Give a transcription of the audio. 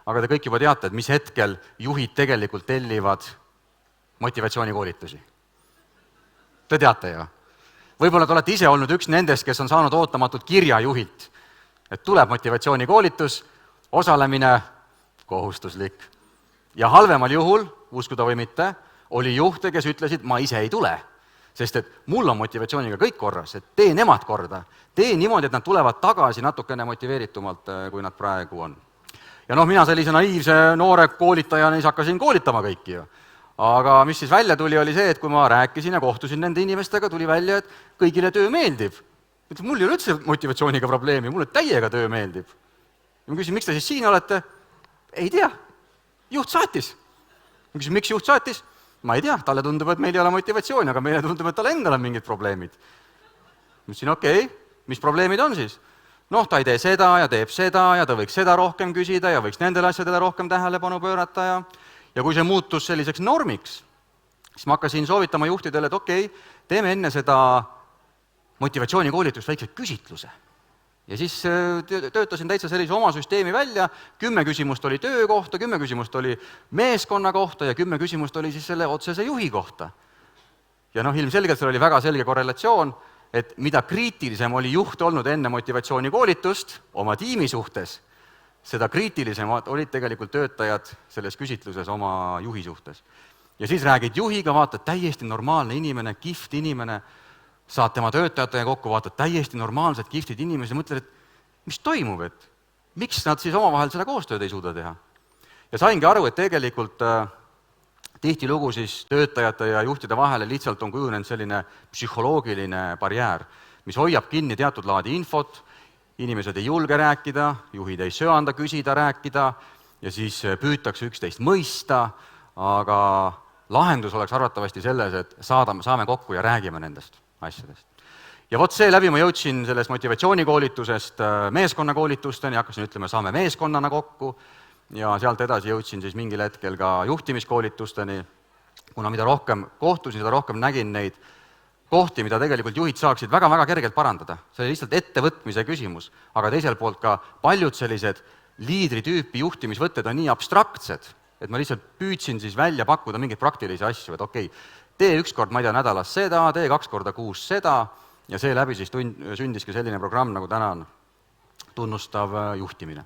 aga te kõik juba teate, et mis hetkel juhid tegelikult tellivad motivatsioonikoolitusi. Te teate ju. Võib-olla te olete ise olnud üks nendest, kes on saanud ootamatult kirja juhilt, et tuleb motivatsioonikoolitus, osalemine kohustuslik. Ja halvemal juhul, uskuda või mitte, oli juhte, kes ütlesid, ma ise ei tule, sest et mul on motivatsiooniga kõik korras, et tee nemad korda, tee niimoodi, et nad tulevad tagasi natukene motiveeritumalt, kui nad praegu on. Ja mina sellise naiivse noore koolitajana siis hakkasin koolitama kõiki ju. Aga mis siis välja tuli, oli see, et kui ma rääkisin ja kohtusin nende inimestega, tuli välja, et kõigile töö meeldib. Mul ei ole üldse motivatsiooniga probleemi, mulle täiega töö meeldib. Ja ma küsin, miks te siis siin olete? Ei tea, juht saatis. Ma küsin, miks juht saatis? Ma ei tea, talle tundub, et meil ei ole motivatsiooni, aga meile tundub, et talle endal on mingid probleemid. Ma ütlesin, okei, mis probleemid on siis? Ta ei tee seda ja teeb seda ja ta võiks seda rohkem küsida ja võiks nendele asjadele rohkem tähelepanu pöörata ja kui see muutus selliseks normiks, siis ma hakkasin soovitama juhtidele, et okei, teeme enne seda motivatsioonikoolitust väikse küsitluse. Ja siis töötasin täitsa sellise oma süsteemi välja, 10 küsimust oli töö kohta, 10 küsimust oli meeskonna kohta ja 10 küsimust oli siis selle otsese juhi kohta. Ja ilmselgelt seal oli väga selge korrelatsioon, et mida kriitilisem oli juht olnud enne motivatsioonikoolitust oma tiimi suhtes, seda kriitilisemad olid tegelikult töötajad selles küsitluses oma juhi suhtes. Ja siis räägid juhiga, vaatad täiesti normaalne inimene, kihvt inimene, saad tema töötajatega kokku, vaatad täiesti normaalsed, kihvtid inimesed ja mõtled, et mis toimub, et miks nad siis omavahel seda koostööd ei suuda teha. Ja saingi aru, et tegelikult tihtilugu siis töötajate ja juhtide vahele lihtsalt on kujunenud selline psühholoogiline barjäär, mis hoiab kinni teatud laadi infot, inimesed ei julge rääkida, juhid ei söanda küsida, rääkida ja siis püütakse üksteist mõista, aga lahendus oleks arvatavasti selles, et saame kokku ja räägime nendest asjadest. Ja vot seeläbi ma jõudsin sellest motivatsioonikoolitusest meeskonnakoolitusteni, hakkasin ütlema, saame meeskonnana kokku ja sealt edasi jõudsin siis mingil hetkel ka juhtimiskoolitusteni, kuna mida rohkem kohtusin, seda rohkem nägin neid kohti, mida tegelikult juhid saaksid väga-väga kergelt parandada. See oli lihtsalt ettevõtmise küsimus, aga teiselt poolt ka paljud sellised liidritüüpi juhtimisvõtted on nii abstraktsed, et ma lihtsalt püüdsin siis välja pakkuda mingeid praktilisi asju, et okei, tee üks kord, ma ei tea, nädalas seda, tee 2 korda kuus seda ja seeläbi siis sündiski selline programm, nagu täna on tunnustav juhtimine.